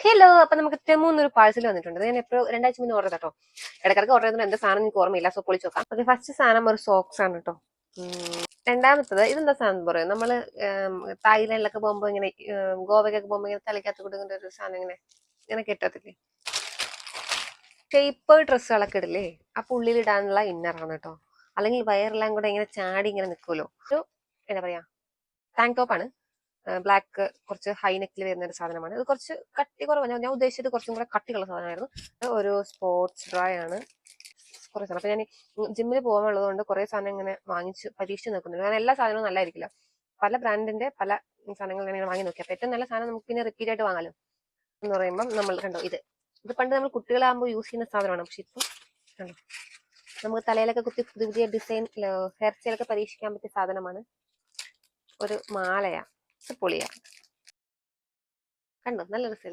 Hello, അപ്പൊ നമുക്ക് ടെമൂന്നൊരു parcel വന്നിട്ടുണ്ട്. ഞാൻ എപ്പോഴും 2 ആഴ്ച മുന്നേ ഓർഡർ കേട്ടോ. ഇടക്കിടക്ക് ഓർഡർ ചെയ്യുന്നത് എന്താ സാധനം എനിക്ക് ഓർമ്മയില്ല, സോ പൊളിച്ച് നോക്കാം. ഓക്കെ, ഫസ്റ്റ് സാധനം ഒരു സോക്സ് ആണ് കേട്ടോ. രണ്ടാമത്തത് ഇതെന്താ സാധനം പറയും, നമ്മള് തായ്ലാൻഡിലൊക്കെ പോകുമ്പോ ഇങ്ങനെ ഗോവയ്ക്കൊക്കെ പോകുമ്പോ ഇങ്ങനെ തലയ്ക്കകത്ത് കൊടുക്കുന്ന ഒരു സാധനം ഇങ്ങനെ ഇങ്ങനെ കെട്ടത്തില്ലേ, ഷേപ്പ് ഡ്രസ്സുകളൊക്കെ ഇടില്ലേ, അപ്പൊ ഉള്ളിലിടാനുള്ള ഇന്നറാണ് കേട്ടോ. അല്ലെങ്കിൽ വയറെല്ലാം കൂടെ ഇങ്ങനെ ചാടി ഇങ്ങനെ നിൽക്കുമല്ലോ. ഒരു എന്താ പറയാ, ടാങ്ക് ടോപ്പ് ആണ്. ബ്ലാക്ക് കുറച്ച് ഹൈ നെക്കിൽ വരുന്ന ഒരു സാധനമാണ്. ഇത് കുറച്ച് കട്ടി കുറവാണ്. ഞാൻ ഉദ്ദേശിച്ചത് കുറച്ചും കൂടെ കട്ടിയുള്ള സാധനമായിരുന്നു. ഒരു സ്പോർട്സ് ഡ്രൈ ആണ്. കുറെ സാധനം അപ്പൊ ഞാൻ ജിമ്മിൽ പോകാനുള്ളത് കൊണ്ട് കുറെ സാധനം ഇങ്ങനെ വാങ്ങിച്ച് പരീക്ഷിച്ച് നോക്കുന്നുണ്ട്. കാരണം എല്ലാ സാധനവും നല്ലതായിരിക്കില്ല. പല ബ്രാൻഡിന്റെ പല സാധനങ്ങൾ ഞാൻ വാങ്ങി നോക്കി. അപ്പൊ ഏറ്റവും നല്ല സാധനം നമുക്ക് പിന്നെ റിപ്പീറ്റ് ആയിട്ട് വാങ്ങാലോ എന്ന് പറയുമ്പോൾ നമ്മൾ കണ്ടോ ഇത് പണ്ട് നമ്മൾ കുട്ടികളാകുമ്പോൾ യൂസ് ചെയ്യുന്ന സാധനമാണ്. പക്ഷെ ഇപ്പം കണ്ടോ, നമുക്ക് തലയിലൊക്കെ കുത്തി പുതിയ പുതിയ ഡിസൈൻ ഹെയർ സ്റ്റൈലൊക്കെ പരീക്ഷിക്കാൻ പറ്റിയ സാധനമാണ്. ഒരു മാലയാ, പൊളിയാ. കണ്ടോ, നല്ല രസം.